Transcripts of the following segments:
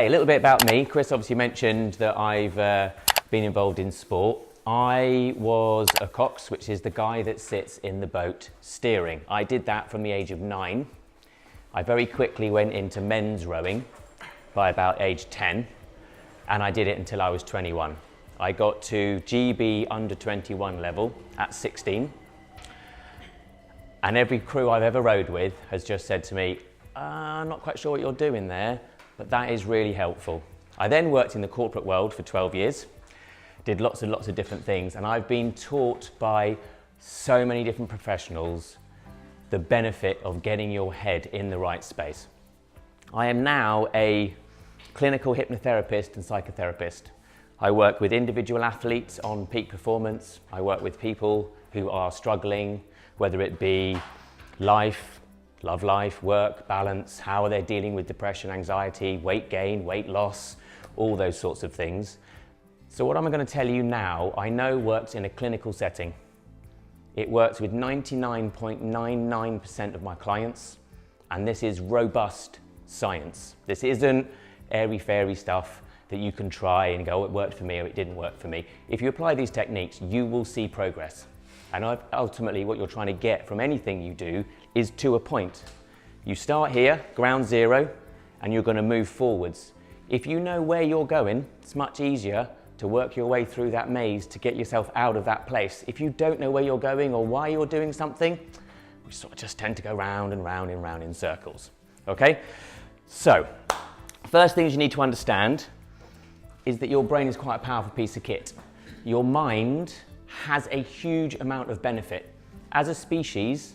Okay, a little bit about me. Chris obviously mentioned that I've been involved in sport. I was a cox, which is the guy that sits in the boat steering. I did that from the age of 9. I very quickly went into men's rowing by about age 10, and I did it until I was 21. I got to GB under 21 level at 16, and every crew I've ever rowed with has just said to me, I'm not quite sure what you're doing there, but that is really helpful. I then worked in the corporate world for 12 years, did lots and lots of different things, and I've been taught by so many different professionals the benefit of getting your head in the right space. I am now a clinical hypnotherapist and psychotherapist. I work with individual athletes on peak performance. I work with people who are struggling, whether it be life, love life, work, balance, how are they dealing with depression, anxiety, weight gain, weight loss, all those sorts of things. So what I'm going to tell you now, I know works in a clinical setting. It works with 99.99% of my clients, and this is robust science. This isn't airy-fairy stuff that you can try and go, oh, it worked for me or it didn't work for me. If you apply these techniques, you will see progress. And ultimately what you're trying to get from anything you do is to a point. You start here, ground zero, and you're going to move forwards. If you know where you're going, it's much easier to work your way through that maze to get yourself out of that place. If you don't know where you're going or why you're doing something, we sort of just tend to go round and round and round in circles. Okay? So, first things you need to understand is that your brain is quite a powerful piece of kit. Your mind has a huge amount of benefit. As a species,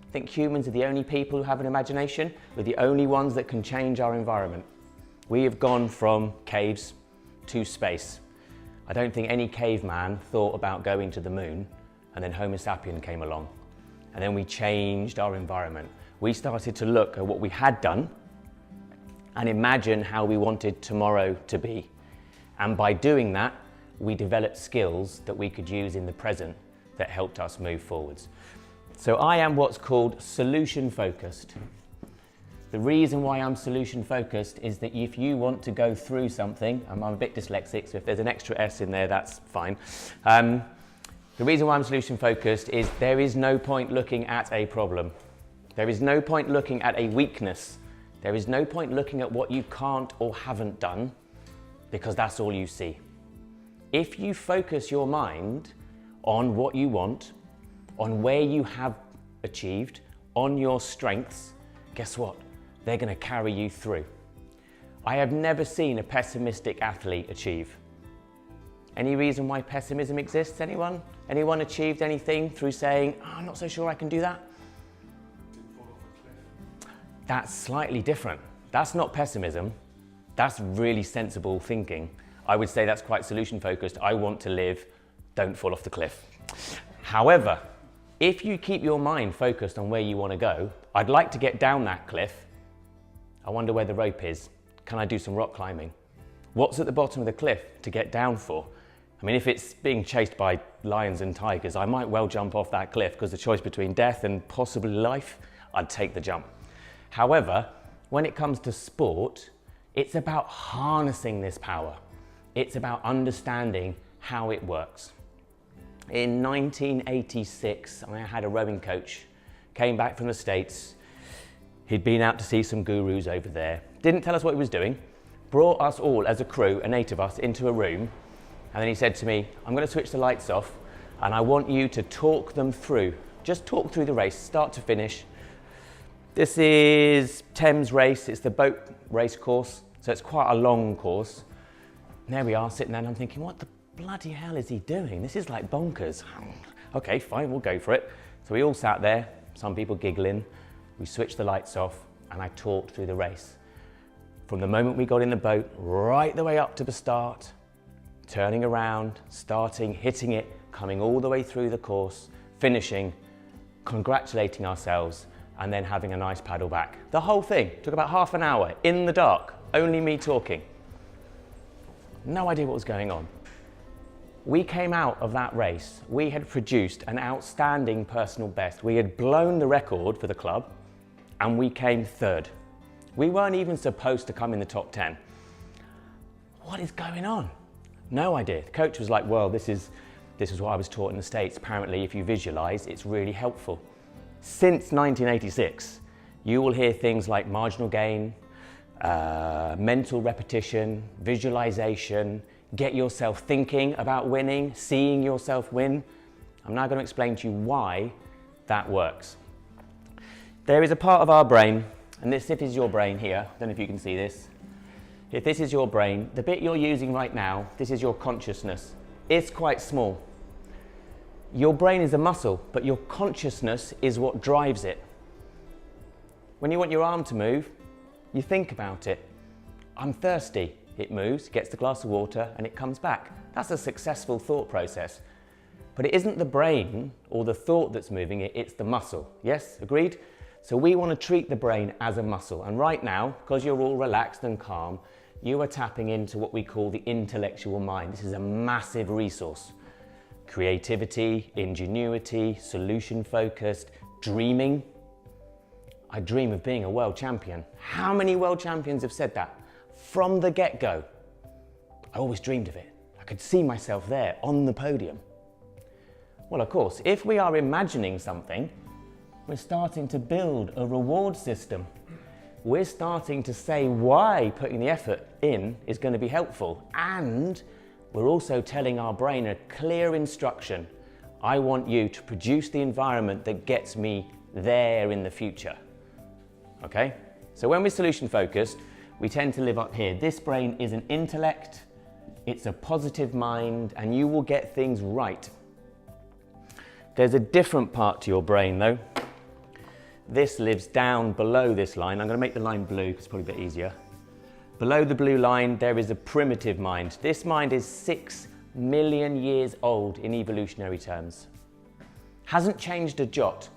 I think humans are the only people who have an imagination. We're the only ones that can change our environment. We have gone from caves to space. I don't think any caveman thought about going to the moon, and then Homo sapien came along. And then we changed our environment. We started to look at what we had done and imagine how we wanted tomorrow to be. And by doing that, we developed skills that we could use in the present that helped us move forwards. So I am what's called solution focused. The reason why I'm solution focused is that if you want to go through something, I'm a bit dyslexic, so if there's an extra S in there, that's fine. The reason why I'm solution focused is there is no point looking at a problem. There is no point looking at a weakness. There is no point looking at what you can't or haven't done, because that's all you see. If you focus your mind on what you want, on where you have achieved, on your strengths, guess what? They're going to carry you through. I have never seen a pessimistic athlete achieve. Any reason why pessimism exists, anyone? Anyone achieved anything through saying, oh, I'm not so sure I can do that? That's slightly different. That's not pessimism. That's really sensible thinking. I would say that's quite solution focused. I want to live, don't fall off the cliff. However, if you keep your mind focused on where you want to go, I'd like to get down that cliff. I wonder where the rope is. Can I do some rock climbing? What's at the bottom of the cliff to get down for? I mean, if it's being chased by lions and tigers, I might well jump off that cliff, because the choice between death and possibly life, I'd take the jump. However, when it comes to sport, it's about harnessing this power. It's about understanding how it works. In 1986, I had a rowing coach, came back from the States. He'd been out to see some gurus over there. Didn't tell us what he was doing, brought us all as a crew, an 8 of us, into a room. And then he said to me, I'm going to switch the lights off and I want you to talk them through. Just talk through the race, start to finish. This is Thames race, it's the boat race course, so it's quite a long course. And there we are, sitting there, and I'm thinking, what the bloody hell is he doing? This is like bonkers. Okay, fine, we'll go for it. So we all sat there, some people giggling. We switched the lights off, and I talked through the race. From the moment we got in the boat, right the way up to the start, turning around, starting, hitting it, coming all the way through the course, finishing, congratulating ourselves, and then having a nice paddle back. The whole thing took about half an hour, in the dark, only me talking. No idea what was going on. We came out of that race, we had produced an outstanding personal best. We had blown the record for the club, and we came third. We weren't even supposed to come in the top 10. What is going on? No idea. The coach was like, well, this is what I was taught in the States. Apparently, if you visualize, it's really helpful. Since 1986, you will hear things like marginal gain, mental repetition, visualization, get yourself thinking about winning, seeing yourself win. I'm now going to explain to you why that works. There is a part of our brain, and if this is your brain here, I don't know if you can see this. If this is your brain, the bit you're using right now, this is your consciousness. It's quite small. Your brain is a muscle, but your consciousness is what drives it. When you want your arm to move, you think about it. I'm thirsty. It moves, gets the glass of water, and it comes back. That's a successful thought process. But it isn't the brain or the thought that's moving it, it's the muscle. Yes, agreed? So we want to treat the brain as a muscle. And right now, because you're all relaxed and calm, you are tapping into what we call the intellectual mind. This is a massive resource. Creativity, ingenuity, solution-focused, dreaming. I dream of being a world champion. How many world champions have said that? From the get-go. I always dreamed of it. I could see myself there on the podium. Well, of course, if we are imagining something, we're starting to build a reward system. We're starting to say why putting the effort in is going to be helpful. And we're also telling our brain a clear instruction. I want you to produce the environment that gets me there in the future. Okay? So when we're solution focused, we tend to live up here. This brain is an intellect, it's a positive mind, and you will get things right. There's a different part to your brain though. This lives down below this line. I'm going to make the line blue because it's probably a bit easier. Below the blue line, there is a primitive mind. This mind is 6 million years old in evolutionary terms. Hasn't changed a jot.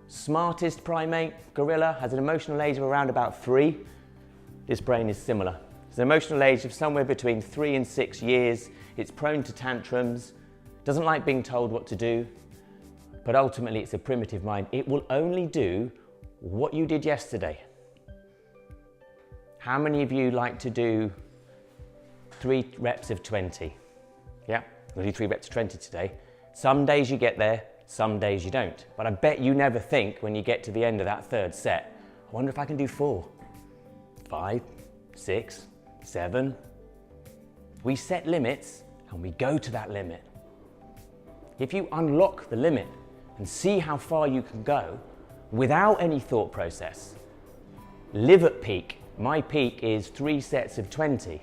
Smartest primate, gorilla, has an emotional age of around about 3. This brain is similar. It's an emotional age of somewhere between 3 and 6 years. It's prone to tantrums, doesn't like being told what to do, but ultimately it's a primitive mind. It will only do what you did yesterday. How many of you like to do 3 reps of 20? Yeah, we'll do 3 reps of 20 today. Some days you get there, some days you don't. But I bet you never think when you get to the end of that 3rd set, I wonder if I can do 4, 5, 6, 7. We set limits and we go to that limit. If you unlock the limit and see how far you can go without any thought process, live at peak. My peak is 3 sets of 20,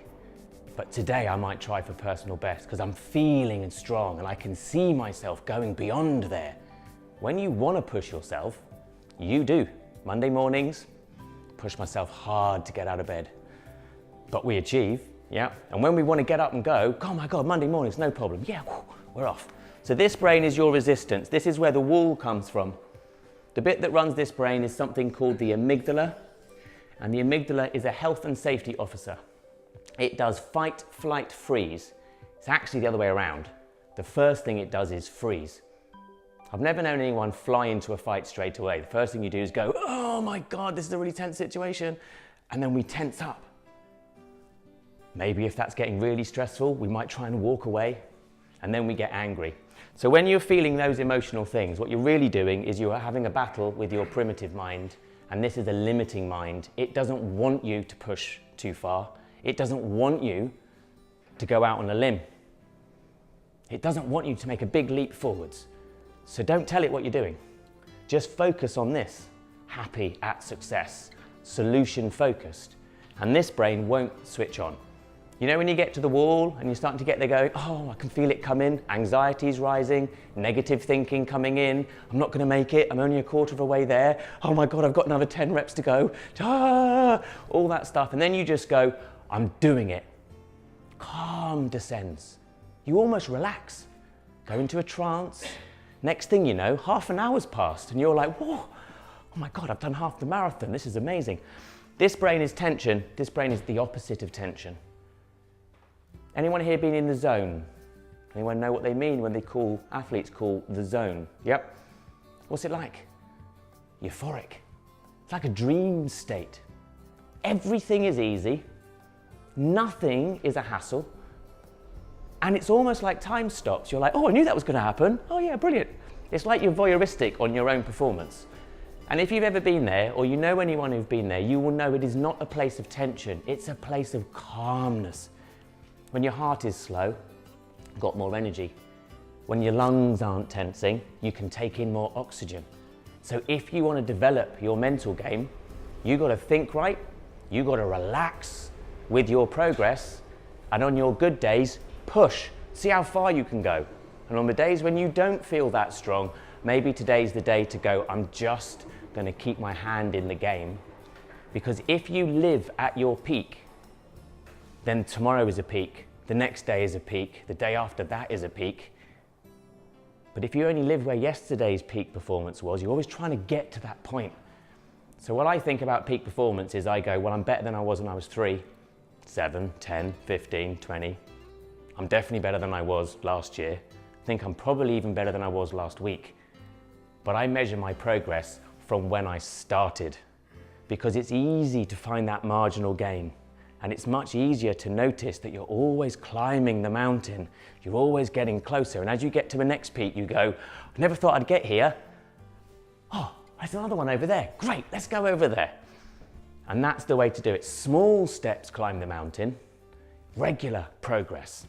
but today I might try for personal best because I'm feeling and strong and I can see myself going beyond there. When you want to push yourself, you do. Monday mornings, push myself hard to get out of bed, but we achieve, yeah. And when we want to get up and go, oh my God, Monday mornings, no problem. Yeah, we're off. So this brain is your resistance. This is where the wall comes from. The bit that runs this brain is something called the amygdala. And the amygdala is a health and safety officer. It does fight, flight, freeze. It's actually the other way around. The first thing it does is freeze. I've never known anyone fly into a fight straight away. The first thing you do is go, oh my God, this is a really tense situation. And then we tense up. Maybe if that's getting really stressful, we might try and walk away. And then we get angry. So when you're feeling those emotional things, what you're really doing is you are having a battle with your primitive mind. And this is a limiting mind. It doesn't want you to push too far. It doesn't want you to go out on a limb. It doesn't want you to make a big leap forwards. So don't tell it what you're doing. Just focus on this. Happy at success, solution focused. And this brain won't switch on. You know when you get to the wall and you're starting to get there going, oh, I can feel it coming, anxiety's rising, negative thinking coming in, I'm not going to make it, I'm only a quarter of a way there, oh my God, I've got another 10 reps to go, all that stuff. And then you just go, I'm doing it. Calm descends. You almost relax, go into a trance. Next thing you know, half an hour's passed and you're like, whoa, oh my God, I've done half the marathon, this is amazing. This brain is tension, this brain is the opposite of tension. Anyone here been in the zone? Anyone know what they mean when athletes call the zone? Yep. What's it like? Euphoric. It's like a dream state. Everything is easy. Nothing is a hassle. And it's almost like time stops. You're like, oh, I knew that was going to happen. Oh yeah, brilliant. It's like you're voyeuristic on your own performance. And if you've ever been there, or you know anyone who's been there, you will know it is not a place of tension. It's a place of calmness. When your heart is slow, you've got more energy. When your lungs aren't tensing, you can take in more oxygen. So if you want to develop your mental game, you've got to think right, you've got to relax with your progress, and on your good days, push. See how far you can go. And on the days when you don't feel that strong, maybe today's the day to go, I'm just going to keep my hand in the game. Because if you live at your peak, then tomorrow is a peak, the next day is a peak, the day after that is a peak. But if you only live where yesterday's peak performance was, you're always trying to get to that point. So what I think about peak performance is I go, well, I'm better than I was when I was 3, 7, 10, 15, 20. I'm definitely better than I was last year. I think I'm probably even better than I was last week. But I measure my progress from when I started, because it's easy to find that marginal gain. And it's much easier to notice that you're always climbing the mountain. You're always getting closer. And as you get to the next peak, you go, I never thought I'd get here. Oh, there's another one over there. Great, let's go over there. And that's the way to do it. Small steps climb the mountain, regular progress.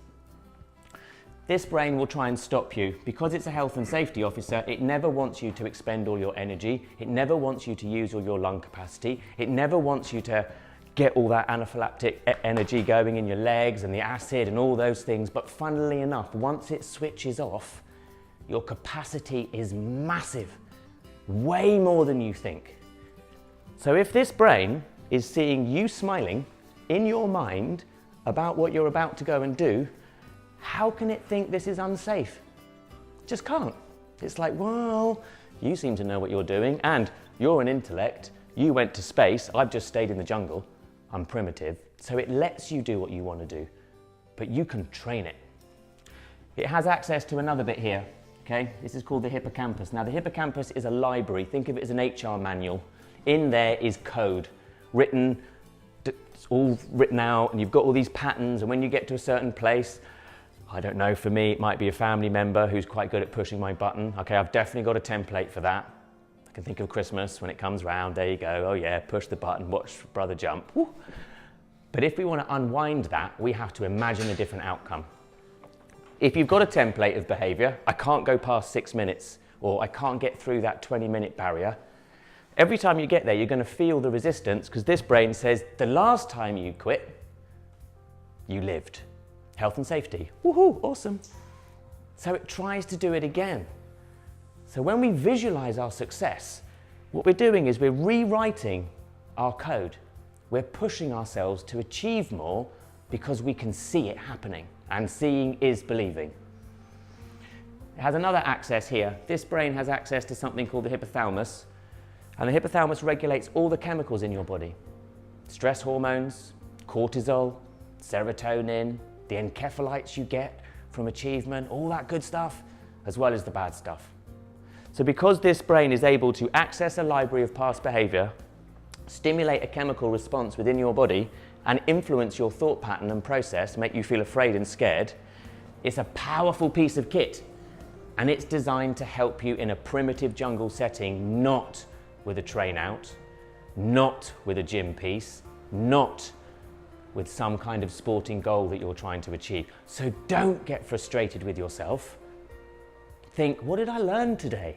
This brain will try and stop you. Because it's a health and safety officer, it never wants you to expend all your energy. It never wants you to use all your lung capacity. It never wants you to get all that anaphylactic energy going in your legs and the acid and all those things. But funnily enough, once it switches off, your capacity is massive, way more than you think. So if this brain is seeing you smiling in your mind about what you're about to go and do, how can it think this is unsafe? Just can't. It's like, well, you seem to know what you're doing, and you're an intellect. You went to space. I've just stayed in the jungle. I'm primitive. So it lets you do what you want to do, but you can train it. It has access to another bit here, okay? This is called the hippocampus. Now, the hippocampus is a library. Think of it as an HR manual. In there is code written, it's all written out, and you've got all these patterns, and when you get to a certain place, I don't know, for me, it might be a family member who's quite good at pushing my button. Okay, I've definitely got a template for that. I can think of Christmas when it comes round, there you go. Oh yeah, push the button, watch brother jump. Woo. But if we want to unwind that, we have to imagine a different outcome. If you've got a template of behavior, I can't go past 6 minutes, or I can't get through that 20-minute barrier. Every time you get there, you're going to feel the resistance, because this brain says, the last time you quit, you lived. Health and safety, woohoo, awesome. So it tries to do it again. So when we visualize our success, what we're doing is we're rewriting our code. We're pushing ourselves to achieve more because we can see it happening, and seeing is believing. It has another access here. This brain has access to something called the hypothalamus, and the hypothalamus regulates all the chemicals in your body. Stress hormones, cortisol, serotonin, the encephalites you get from achievement, all that good stuff, as well as the bad stuff. So because this brain is able to access a library of past behavior, stimulate a chemical response within your body, and influence your thought pattern and process, make you feel afraid and scared, it's a powerful piece of kit. And it's designed to help you in a primitive jungle setting, not with a train out, not with a gym piece, not with some kind of sporting goal that you're trying to achieve. So don't get frustrated with yourself. Think, what did I learn today?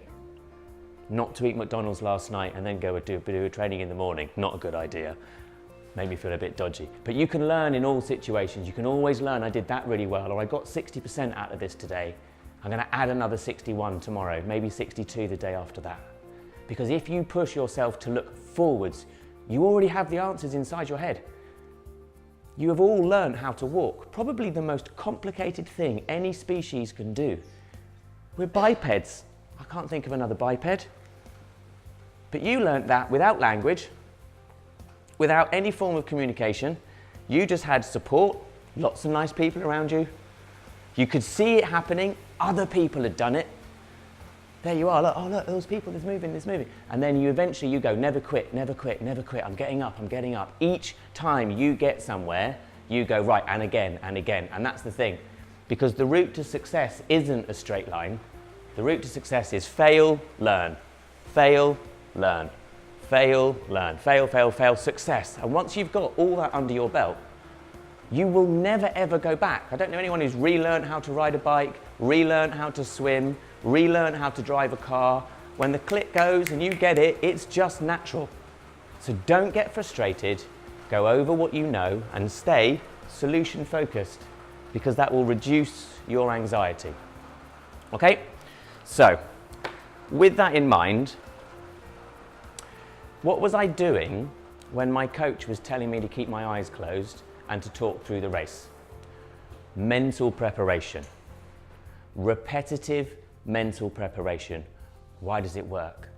Not to eat McDonald's last night and then go do a training in the morning. Not a good idea. Made me feel a bit dodgy. But you can learn in all situations. You can always learn, I did that really well, or I got 60% out of this today. I'm going to add another 61 tomorrow, maybe 62 the day after that. Because if you push yourself to look forwards, you already have the answers inside your head. You have all learned how to walk, probably the most complicated thing any species can do. We're bipeds. I can't think of another biped. But you learned that without language, without any form of communication. You just had support, lots of nice people around you. You could see it happening, other people had done it. There you are, look, oh look, those people, there's moving. And then you eventually go, never quit, never quit, never quit, I'm getting up. Each time you get somewhere, You go right, and again, and that's the thing. Because the route to success isn't a straight line. The route to success is fail, learn, fail, learn, fail, learn, fail, fail, fail, success. And once you've got all that under your belt, you will never ever go back. I don't know anyone who's relearned how to ride a bike, relearned how to swim, relearned how to drive a car. When the click goes and you get it, it's just natural. So don't get frustrated, go over what you know and stay solution focused, because that will reduce your anxiety. Okay? So, with that in mind, what was I doing when my coach was telling me to keep my eyes closed and to talk through the race? Mental preparation. Repetitive mental preparation. Why does it work?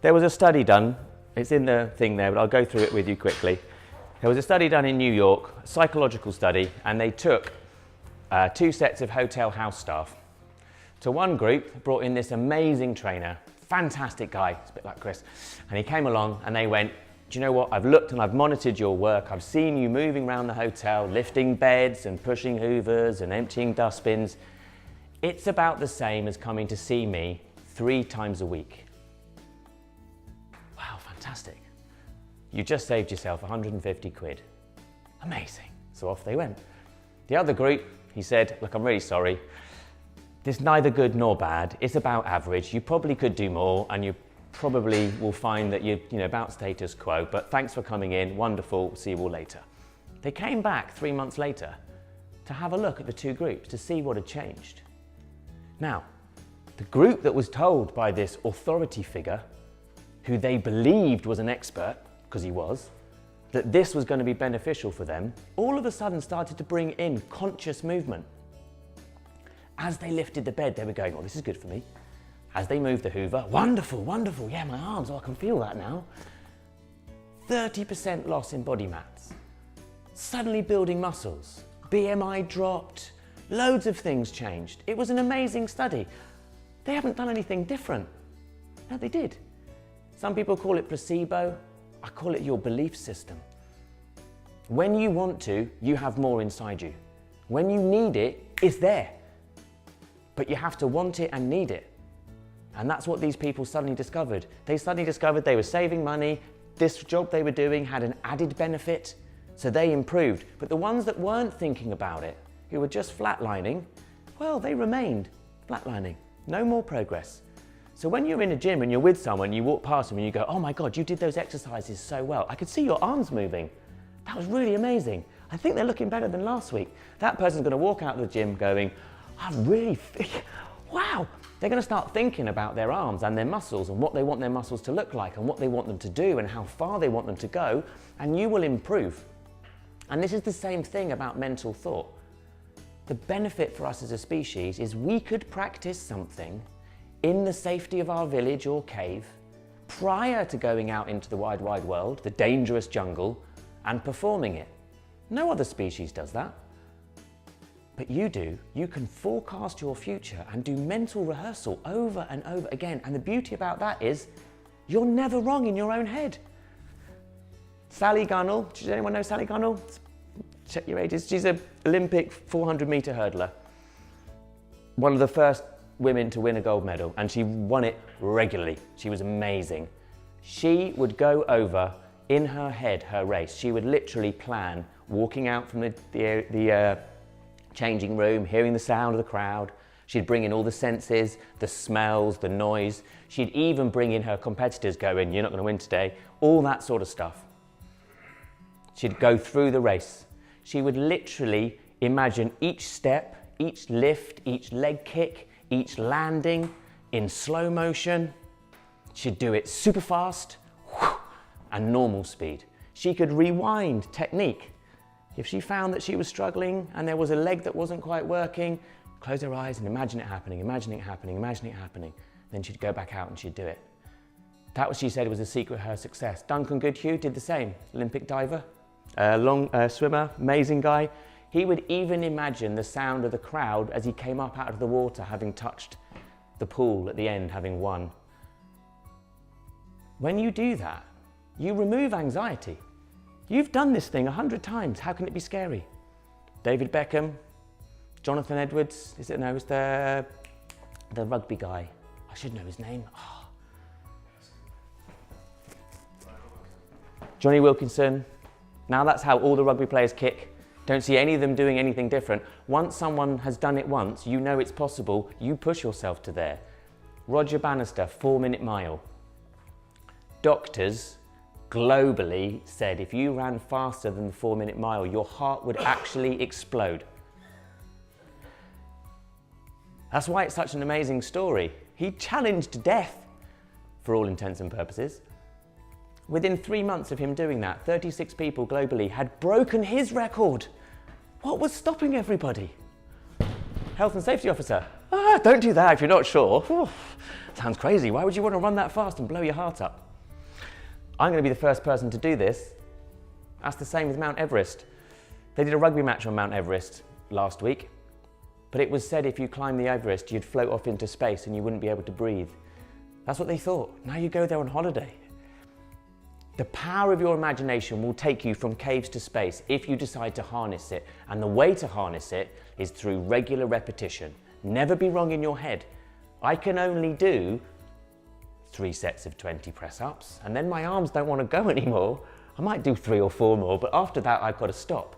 There was a study done, it's in the thing there, but I'll go through it with you quickly. There was a study done in New York, a psychological study, and they took 2 sets of hotel house staff. To one group, brought in this amazing trainer, fantastic guy, it's a bit like Chris, and he came along and they went, do you know what, I've looked and I've monitored your work, I've seen you moving around the hotel, lifting beds and pushing hoovers and emptying dustbins. It's about the same as coming to see me 3 times a week. Wow, fantastic. You just saved yourself 150 quid. Amazing. So off they went. The other group, he said, look, I'm really sorry. It's neither good nor bad. It's about average. You probably could do more and you probably will find that you're about status quo, but thanks for coming in. Wonderful. See you all later. They came back 3 months later to have a look at the 2 groups to see what had changed. Now, the group that was told by this authority figure, who they believed was an expert, because he was, that this was going to be beneficial for them, all of a sudden started to bring in conscious movement. As they lifted the bed, they were going, oh, this is good for me. As they moved the hoover, wonderful, wonderful, yeah, my arms, oh, I can feel that now. 30% loss in body mass. Suddenly building muscles. BMI dropped. Loads of things changed. It was an amazing study. They haven't done anything different. No, they did. Some people call it placebo. I call it your belief system. When you want to, you have more inside you. When you need it, it's there. But you have to want it and need it. And that's what these people suddenly discovered. They suddenly discovered they were saving money, this job they were doing had an added benefit, so they improved. But the ones that weren't thinking about it, who were just flatlining, well, they remained flatlining. No more progress. So when you're in a gym and you're with someone, you walk past them and you go, oh my God, you did those exercises so well. I could see your arms moving. That was really amazing. I think they're looking better than last week. That person's going to walk out of the gym going, wow. They're going to start thinking about their arms and their muscles and what they want their muscles to look like and what they want them to do and how far they want them to go, and you will improve. And this is the same thing about mental thought. The benefit for us as a species is we could practice something in the safety of our village or cave prior to going out into the wide, wide world, the dangerous jungle, and performing it. No other species does that. But you do. You can forecast your future and do mental rehearsal over and over again. And the beauty about that is you're never wrong in your own head. Sally Gunnell, does anyone know Sally Gunnell? Check your ages. She's an Olympic 400-meter hurdler. One of the first women to win a gold medal, and she won it regularly. She was amazing. She would go over in her head her race. She would literally plan walking out from the changing room, hearing the sound of the crowd. She'd bring in all the senses, the smells, the noise. She'd even bring in her competitors going, you're not going to win today, all that sort of stuff. She'd go through the race. She would literally imagine each step, each lift, each leg kick, each landing in slow motion. She'd do it super fast and normal speed. She could rewind technique. If she found that she was struggling and there was a leg that wasn't quite working, close her eyes and imagine it happening, imagine it happening, imagine it happening. Then she'd go back out and she'd do it. That was, she said, was the secret of her success. Duncan Goodhue did the same, Olympic diver, long swimmer, amazing guy. He would even imagine the sound of the crowd as he came up out of the water, having touched the pool at the end, having won. When you do that, you remove anxiety. You've done this thing 100 times. How can it be scary? David Beckham, Jonathan Edwards, is it? No, it's the rugby guy. I should know his name. Oh. Johnny Wilkinson. Now that's how all the rugby players kick. Don't see any of them doing anything different. Once someone has done it once, you know it's possible, you push yourself to there. Roger Bannister, 4-minute mile. Doctors globally said if you ran faster than the 4-minute mile, your heart would actually explode. That's why it's such an amazing story. He challenged death, for all intents and purposes. Within 3 months of him doing that, 36 people globally had broken his record. What was stopping everybody? Health and safety officer. Don't do that if you're not sure. Sounds crazy. Why would you want to run that fast and blow your heart up? I'm going to be the first person to do this. That's the same with Mount Everest. They did a rugby match on Mount Everest last week, but it was said if you climb the Everest, you'd float off into space and you wouldn't be able to breathe. That's what they thought. Now you go there on holiday. The power of your imagination will take you from caves to space if you decide to harness it. And the way to harness it is through regular repetition. Never be wrong in your head. I can only do 3 sets of 20 press-ups, and then my arms don't want to go anymore. I might do 3 or 4 more, but after that I've got to stop.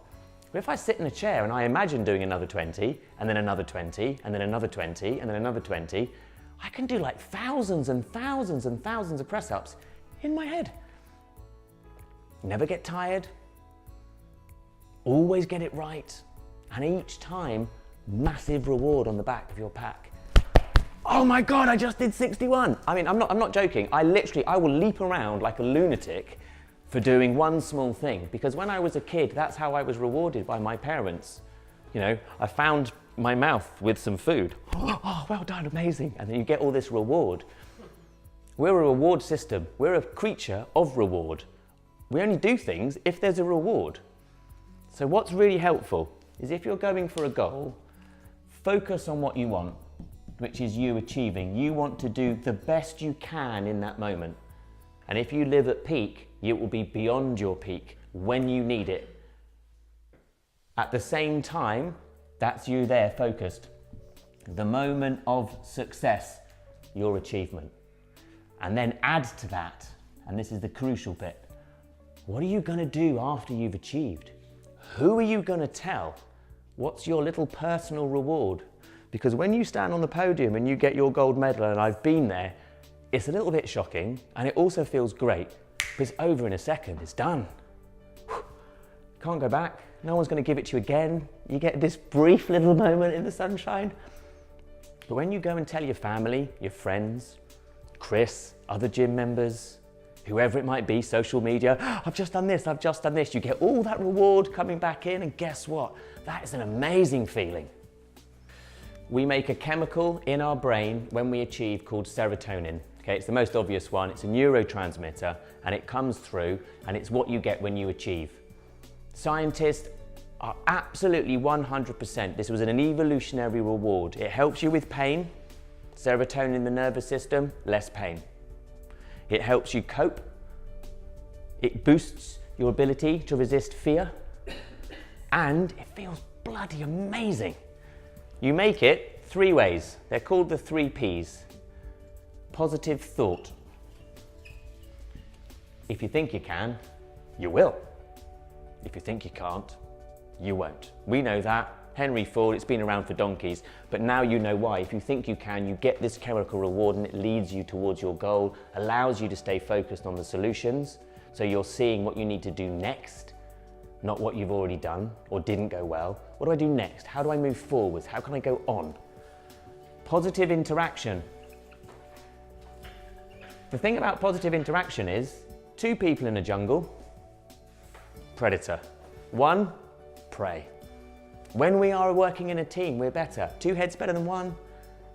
But if I sit in a chair and I imagine doing another 20, and then another 20, and then another 20, and then another 20, I can do like thousands and thousands and thousands of press-ups in my head. Never get tired, always get it right, and each time, massive reward on the back of your pack. Oh my God, I just did 61. I mean, I'm not joking. I will leap around like a lunatic for doing one small thing, because when I was a kid, that's how I was rewarded by my parents. You know, I found my mouth with some food. Oh, well done, amazing. And then you get all this reward. We're a reward system. We're a creature of reward. We only do things if there's a reward. So what's really helpful is if you're going for a goal, focus on what you want, which is you achieving. You want to do the best you can in that moment. And if you live at peak, it will be beyond your peak when you need it. At the same time, that's you there focused. The moment of success, your achievement. And then add to that, and this is the crucial bit, what are you going to do after you've achieved? Who are you going to tell? What's your little personal reward? Because when you stand on the podium and you get your gold medal, and I've been there, it's a little bit shocking and it also feels great, but it's over in a second, it's done. Can't go back, no one's going to give it to you again. You get this brief little moment in the sunshine. But when you go and tell your family, your friends, Chris, other gym members, whoever it might be, social media, I've just done this, you get all that reward coming back in, and guess what? That is an amazing feeling. We make a chemical in our brain when we achieve called serotonin. Okay, it's the most obvious one, it's a neurotransmitter, and it comes through, and it's what you get when you achieve. Scientists are absolutely 100%, this was an evolutionary reward. It helps you with pain, serotonin in the nervous system, less pain. It helps you cope. It boosts your ability to resist fear. And it feels bloody amazing. You make it 3 ways. They're called the 3 Ps. Positive thought. If you think you can, you will. If you think you can't, you won't. We know that. Henry Ford, it's been around for donkeys, but now you know why. If you think you can, you get this chemical reward and it leads you towards your goal, allows you to stay focused on the solutions, so you're seeing what you need to do next, not what you've already done or didn't go well. What do I do next? How do I move forwards? How can I go on? Positive interaction. The thing about positive interaction is 2 people in a jungle, predator. 1, prey. When we are working in a team, we're better. 2 heads better than 1.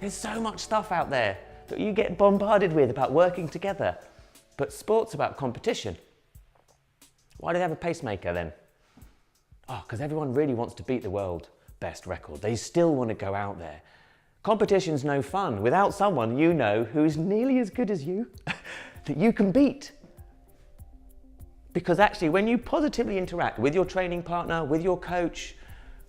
There's so much stuff out there that you get bombarded with about working together. But sport's about competition. Why do they have a pacemaker then? Oh, because everyone really wants to beat the world best record. They still want to go out there. Competition's no fun without someone you know who's nearly as good as you that you can beat. Because actually, when you positively interact with your training partner, with your coach,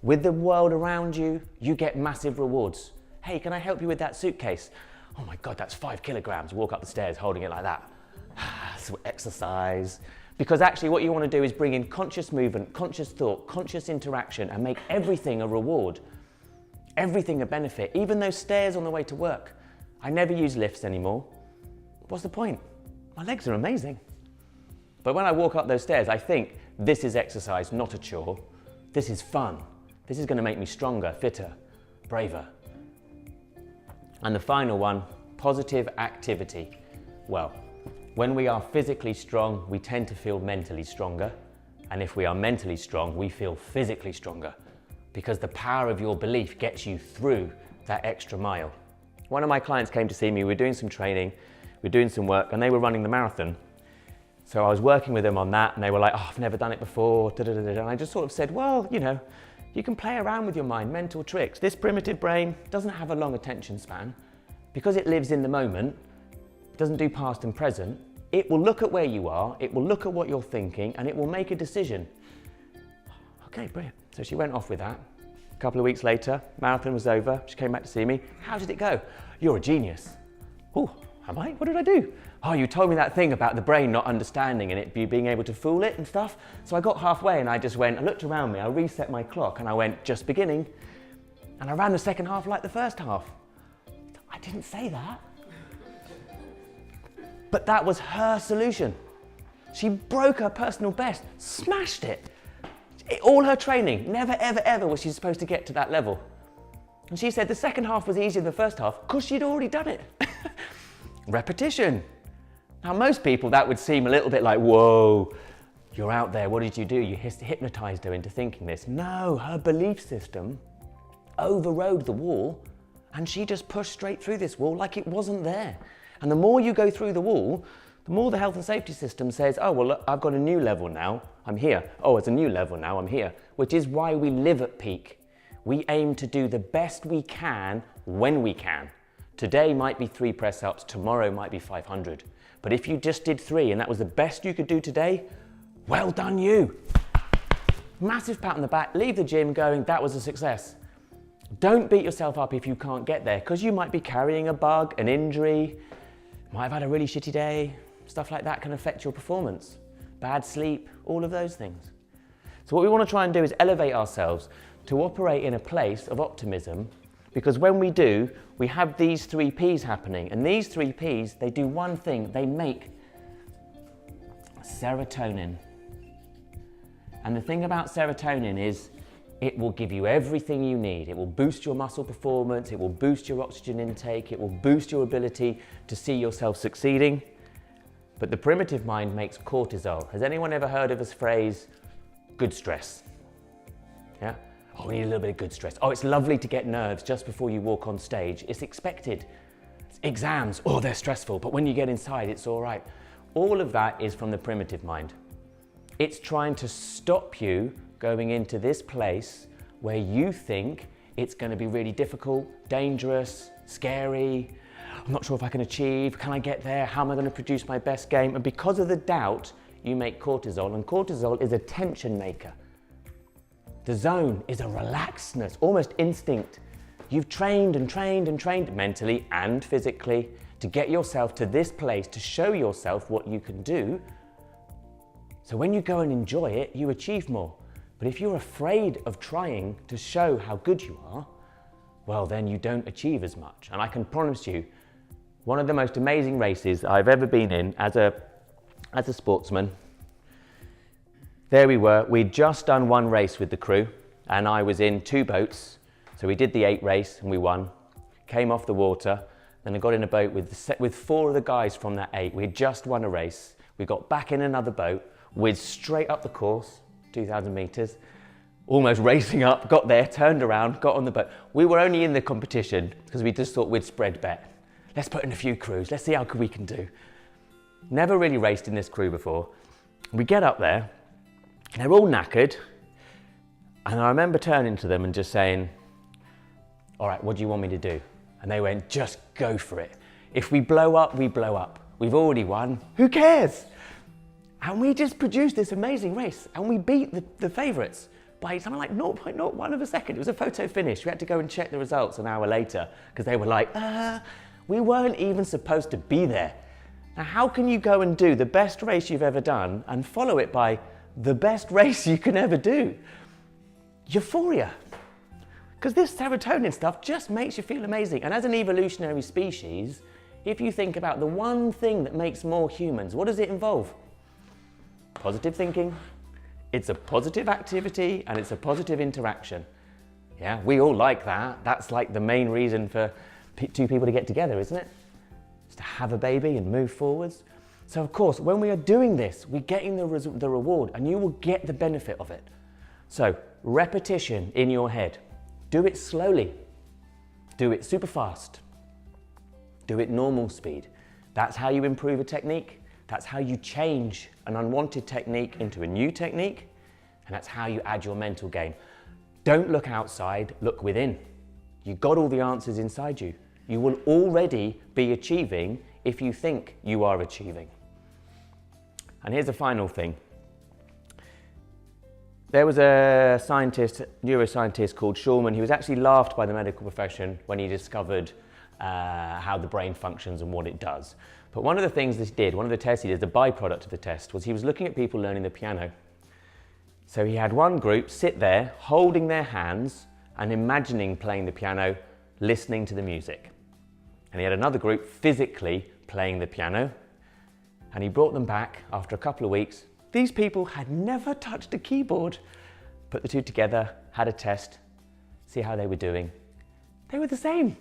with the world around you, you get massive rewards. Hey, can I help you with that suitcase? Oh my God, that's 5 kilograms. Walk up the stairs holding it like that. So exercise. Because actually what you want to do is bring in conscious movement, conscious thought, conscious interaction, and make everything a reward, everything a benefit, even those stairs on the way to work. I never use lifts anymore. What's the point? My legs are amazing. But when I walk up those stairs, I think this is exercise, not a chore. This is fun. This is going to make me stronger, fitter, braver. And the final one, positive activity. Well, when we are physically strong, we tend to feel mentally stronger. And if we are mentally strong, we feel physically stronger, because the power of your belief gets you through that extra mile. One of my clients came to see me, we were doing some training, we were doing some work, and they were running the marathon. So I was working with them on that, and they were like, oh, I've never done it before, da, da, da, da. And I just sort of said, well, you know, you can play around with your mind, mental tricks. This primitive brain doesn't have a long attention span. Because it lives in the moment, it doesn't do past and present, it will look at where you are, it will look at what you're thinking, and it will make a decision. Okay, brilliant. So she went off with that. A couple of weeks later, marathon was over, she came back to see me. How did it go? You're a genius. Oh, am I? What did I do? Oh, you told me that thing about the brain not understanding and it being able to fool it and stuff. So I got halfway and I just went, I looked around me, I reset my clock and I went, just beginning. And I ran the second half like the first half. I didn't say that. But that was her solution. She broke her personal best, smashed it. All her training, never, ever, ever was she supposed to get to that level. And she said the second half was easier than the first half because she'd already done it. Repetition. Now, most people, that would seem a little bit like, whoa, you're out there, what did you do? You hypnotized her into thinking this. No, her belief system overrode the wall and she just pushed straight through this wall like it wasn't there. And the more you go through the wall, the more the health and safety system says, oh, well, look, I've got a new level now, I'm here. Oh, it's a new level now, I'm here. Which is why we live at peak. We aim to do the best we can when we can. Today might be 3 press-ups, tomorrow might be 500. But if you just did 3 and that was the best you could do today, well done you. Massive pat on the back, leave the gym going, that was a success. Don't beat yourself up if you can't get there, because you might be carrying a bug, an injury, might have had a really shitty day. Stuff like that can affect your performance. Bad sleep, all of those things. So what we want to try and do is elevate ourselves to operate in a place of optimism, because when we do, we have these 3 Ps happening, and these 3 Ps, they do one thing, they make serotonin. And the thing about serotonin is it will give you everything you need. It will boost your muscle performance, it will boost your oxygen intake, it will boost your ability to see yourself succeeding. But the primitive mind makes cortisol. Has anyone ever heard of this phrase, good stress? Yeah? Oh, we need a little bit of good stress. Oh, it's lovely to get nerves just before you walk on stage. It's expected. Exams, oh, they're stressful, but when you get inside, it's all right. All of that is from the primitive mind. It's trying to stop you going into this place where you think it's going to be really difficult, dangerous, scary. I'm not sure if I can achieve, can I get there? How am I going to produce my best game? And because of the doubt, you make cortisol, and cortisol is a tension maker. The zone is a relaxedness, almost instinct. You've trained and trained and trained mentally and physically to get yourself to this place, to show yourself what you can do. So when you go and enjoy it, you achieve more. But if you're afraid of trying to show how good you are, well, then you don't achieve as much. And I can promise you, one of the most amazing races I've ever been in as a sportsman, there we were, we'd just done 1 race with the crew, and I was in 2 boats. So we did the 8 race and we won, came off the water, then I got in a boat with 4 of the guys from that 8. We had just won a race. We got back in another boat, whizzed straight up the course, 2,000 meters, almost racing up, got there, turned around, got on the boat. We were only in the competition because we just thought we'd spread bet. Let's put in a few crews, let's see how good we can do. Never really raced in this crew before. We get up there, they're all knackered, and I remember turning to them and just saying, all right, what do you want me to do? And they went, just go for it. If we blow up, we blow up. We've already won, who cares? And we just produced this amazing race, and we beat the favourites by something like 0.01 of a second. It was a photo finish. We had to go and check the results an hour later because they were like, we weren't even supposed to be there. Now, how can you go and do the best race you've ever done and follow it by the best race you can ever do? Euphoria. Because this serotonin stuff just makes you feel amazing. And as an evolutionary species, if you think about the one thing that makes more humans, what does it involve? Positive thinking. It's a positive activity and it's a positive interaction. Yeah, we all like that. That's like the main reason for two people to get together, isn't it? It's to have a baby and move forwards. So of course, when we are doing this, we're getting the reward, and you will get the benefit of it. So repetition in your head. Do it slowly. Do it super fast. Do it normal speed. That's how you improve a technique. That's how you change an unwanted technique into a new technique. And that's how you add your mental game. Don't look outside, look within. You've got all the answers inside you. You will already be achieving if you think you are achieving. And here's the final thing. There was a neuroscientist called Schulman. He was actually laughed by the medical profession when he discovered how the brain functions and what it does. But one of the things that he did, one of the tests he did, the byproduct of the test, was he was looking at people learning the piano. So he had one group sit there, holding their hands and imagining playing the piano, listening to the music. And he had another group physically playing the piano. And he brought them back after a couple of weeks. These people had never touched a keyboard. Put the two together, had a test, see how they were doing. They were the same.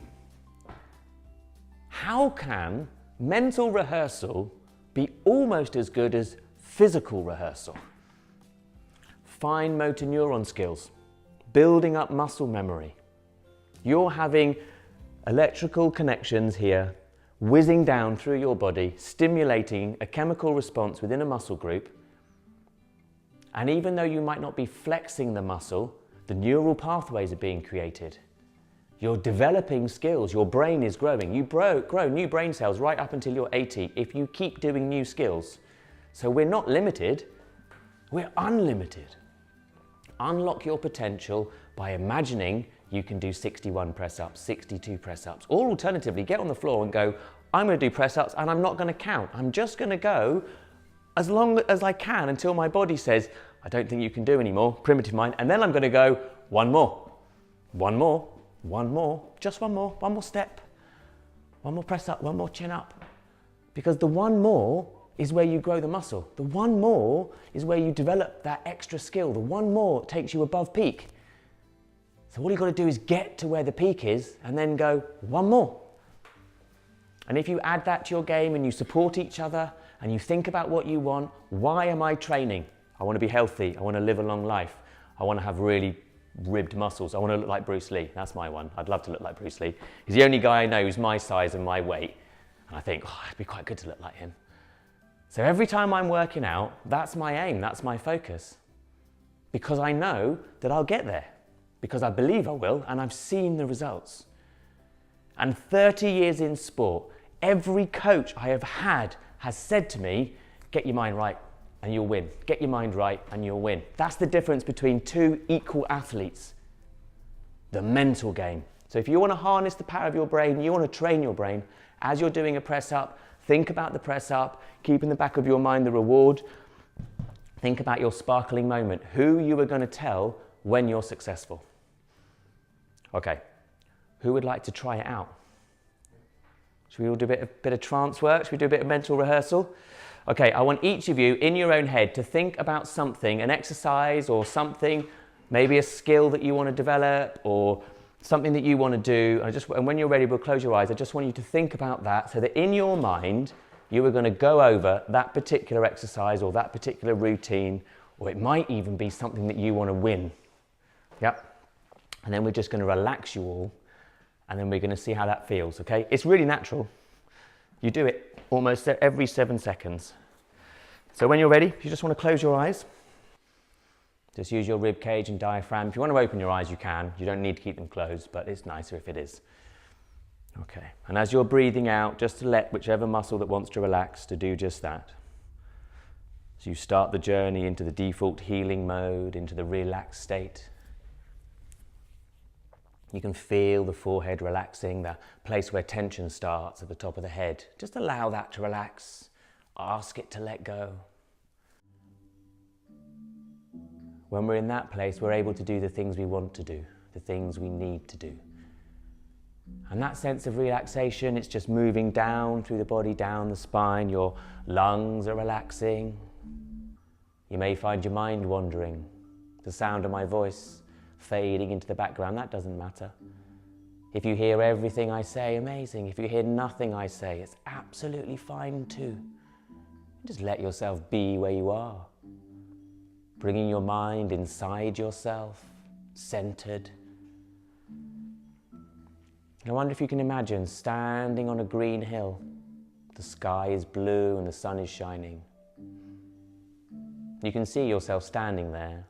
How can mental rehearsal be almost as good as physical rehearsal? Fine motor neuron skills, building up muscle memory. You're having electrical connections here, whizzing down through your body, stimulating a chemical response within a muscle group. And even though you might not be flexing the muscle, the neural pathways are being created. You're developing skills, your brain is growing. You grow new brain cells right up until you're 80 if you keep doing new skills. So we're not limited, we're unlimited. Unlock your potential by imagining you can do 61 press-ups, 62 press-ups, or alternatively, get on the floor and go, I'm going to do press-ups and I'm not going to count. I'm just going to go as long as I can until my body says, I don't think you can do anymore, primitive mind, and then I'm going to go one more, just one more step, one more press-up, one more chin-up. Because the one more is where you grow the muscle. The one more is where you develop that extra skill. The one more takes you above peak. So all you've got to do is get to where the peak is and then go one more. And if you add that to your game and you support each other and you think about what you want, why am I training? I want to be healthy. I want to live a long life. I want to have really ribbed muscles. I want to look like Bruce Lee. That's my one. I'd love to look like Bruce Lee. He's the only guy I know who's my size and my weight. And I think, oh, it'd be quite good to look like him. So every time I'm working out, that's my aim, that's my focus. Because I know that I'll get there. Because I believe I will, and I've seen the results. And 30 years in sport, every coach I have had has said to me, get your mind right and you'll win. Get your mind right and you'll win. That's the difference between two equal athletes. The mental game. So if you want to harness the power of your brain, you want to train your brain, as you're doing a press up, think about the press up, keep in the back of your mind the reward. Think about your sparkling moment, who you are going to tell when you're successful. Okay, who would like to try it out? Should we all do a bit of trance work? Should we do a bit of mental rehearsal? Okay, I want each of you in your own head to think about something, an exercise or something, maybe a skill that you want to develop or something that you want to do. And when you're ready, we'll close your eyes. I just want you to think about that so that in your mind, you are going to go over that particular exercise or that particular routine, or it might even be something that you want to win. Yep. And then we're just going to relax you all, and then we're going to see how that feels, okay? It's really natural. You do it almost every 7 seconds. So when you're ready, if you just want to close your eyes, just use your rib cage and diaphragm. If you want to open your eyes, you can. You don't need to keep them closed, but it's nicer if it is. Okay, and as you're breathing out, just to let whichever muscle that wants to relax to do just that. So you start the journey into the default healing mode, into the relaxed state. You can feel the forehead relaxing, the place where tension starts at the top of the head. Just allow that to relax. Ask it to let go. When we're in that place, we're able to do the things we want to do, the things we need to do. And that sense of relaxation, it's just moving down through the body, down the spine. Your lungs are relaxing. You may find your mind wandering. The sound of my voice fading into the background, that doesn't matter. If you hear everything I say, amazing. If you hear nothing I say, it's absolutely fine too. Just let yourself be where you are. Bringing your mind inside yourself, centered. And I wonder if you can imagine standing on a green hill. The sky is blue and the sun is shining. You can see yourself standing there.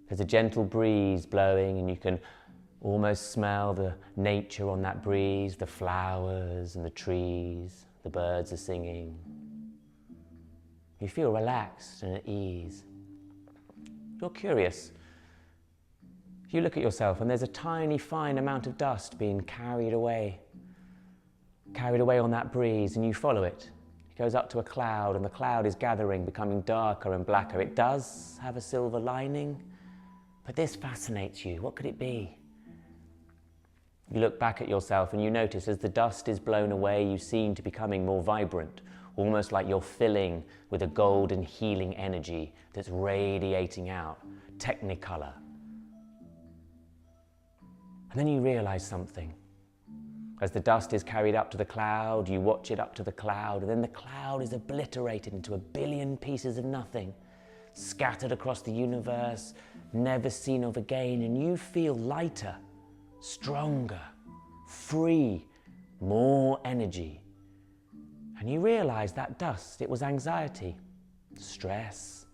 There's a gentle breeze blowing and you can almost smell the nature on that breeze, the flowers and the trees, the birds are singing. You feel relaxed and at ease. You're curious. You look at yourself and there's a tiny, fine amount of dust being carried away on that breeze, and you follow it. It goes up to a cloud and the cloud is gathering, becoming darker and blacker. It does have a silver lining, but this fascinates you. What could it be? You look back at yourself and you notice as the dust is blown away, you seem to be becoming more vibrant, almost like you're filling with a golden healing energy that's radiating out, technicolor. And then you realize something. As the dust is carried up to the cloud, you watch it up to the cloud, and then the cloud is obliterated into a billion pieces of nothing, scattered across the universe, never seen of again, and you feel lighter, stronger, free, more energy. And you realize that dust, it was anxiety, stress.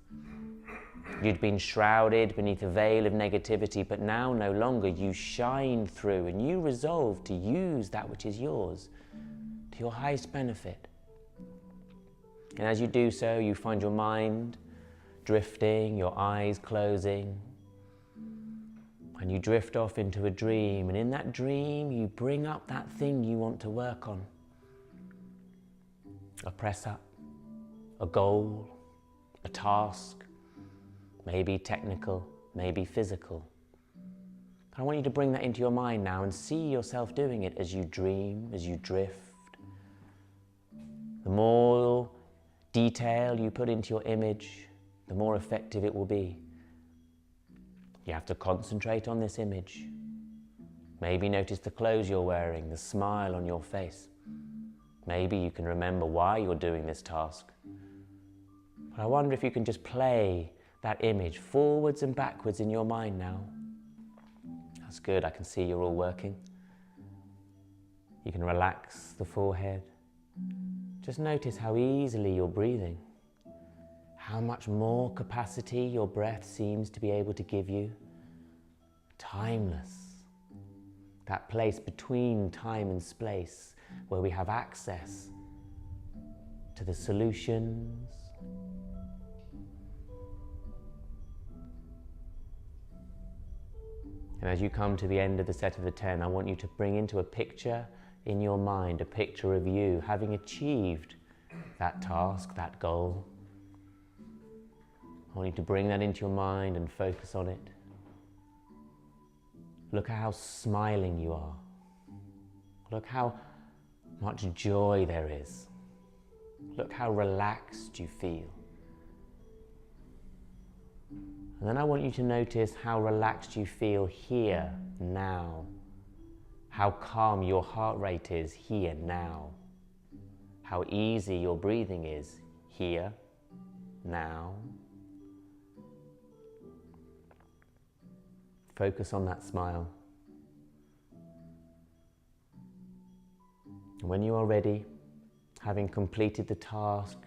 You'd been shrouded beneath a veil of negativity, but now no longer. You shine through and you resolve to use that which is yours to your highest benefit. And as you do so, you find your mind drifting, your eyes closing, and you drift off into a dream. And in that dream, you bring up that thing you want to work on. A press up, a goal, a task, maybe technical, maybe physical. I want you to bring that into your mind now and see yourself doing it as you dream, as you drift. The more detail you put into your image, the more effective it will be. You have to concentrate on this image. Maybe notice the clothes you're wearing, the smile on your face. Maybe you can remember why you're doing this task. But I wonder if you can just play that image forwards and backwards in your mind now. That's good, I can see you're all working. You can relax the forehead. Just notice how easily you're breathing. How much more capacity your breath seems to be able to give you. Timeless. That place between time and space where we have access to the solutions. And as you come to the end of the set of the 10, I want you to bring into a picture in your mind, a picture of you having achieved that task, that goal. I want you to bring that into your mind and focus on it. Look at how smiling you are. Look how much joy there is. Look how relaxed you feel. And then I want you to notice how relaxed you feel here, now. How calm your heart rate is here, now. How easy your breathing is here, now. Focus on that smile. And when you are ready, having completed the task,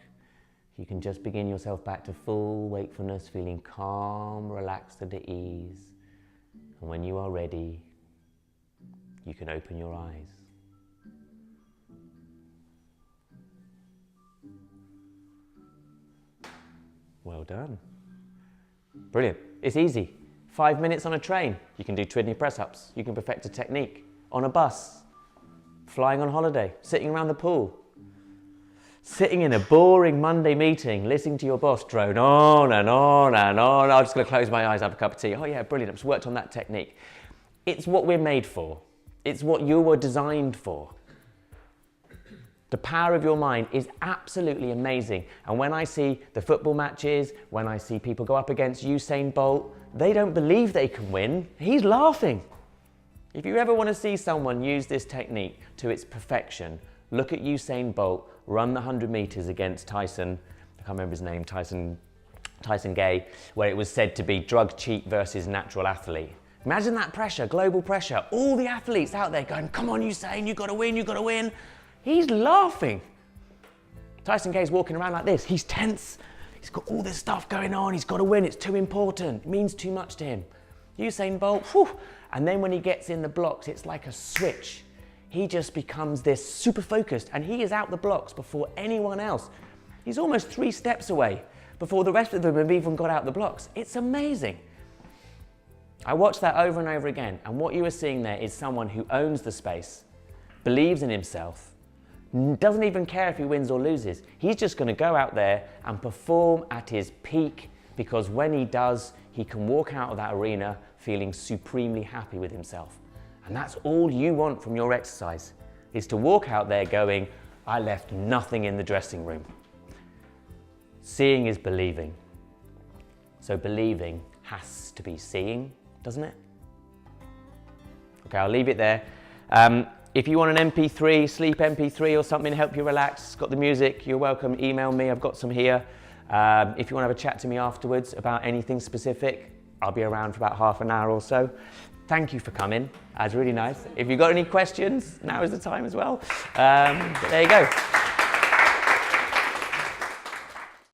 you can just begin yourself back to full wakefulness, feeling calm, relaxed and at ease. And when you are ready, you can open your eyes. Well done. Brilliant. It's easy. 5 minutes on a train, you can do 20 press-ups. You can perfect a technique. On a bus, flying on holiday, sitting around the pool, sitting in a boring Monday meeting, listening to your boss drone on and on and on. I'm just going to close my eyes, have a cup of tea. Oh yeah, brilliant, I've just worked on that technique. It's what we're made for. It's what you were designed for. The power of your mind is absolutely amazing. And when I see the football matches, when I see people go up against Usain Bolt, they don't believe they can win. He's laughing. If you ever want to see someone use this technique to its perfection, look at Usain Bolt run the 100 meters against Tyson, I can't remember his name, Tyson Gay, where it was said to be drug cheat versus natural athlete. Imagine that pressure, global pressure, all the athletes out there going, come on Usain, you got to win, you got to win. He's laughing. Tyson Gay's walking around like this. He's tense. He's got all this stuff going on. He's got to win. It's too important. It means too much to him. Usain Bolt, whew. And then when he gets in the blocks, it's like a switch. He just becomes this super focused, and he is out the blocks before anyone else. He's almost 3 steps away before the rest of them have even got out the blocks. It's amazing. I watched that over and over again, and what you are seeing there is someone who owns the space, believes in himself, doesn't even care if he wins or loses. He's just going to go out there and perform at his peak, because when he does, he can walk out of that arena feeling supremely happy with himself. And that's all you want from your exercise, is to walk out there going, I left nothing in the dressing room. Seeing is believing. So believing has to be seeing, doesn't it? Okay, I'll leave it there. If you want an MP3, sleep MP3 or something to help you relax, got the music, you're welcome, email me, I've got some here. If you want to have a chat to me afterwards about anything specific, I'll be around for about half an hour or so. Thank you for coming, that was really nice. If you've got any questions, now is the time as well. There you go.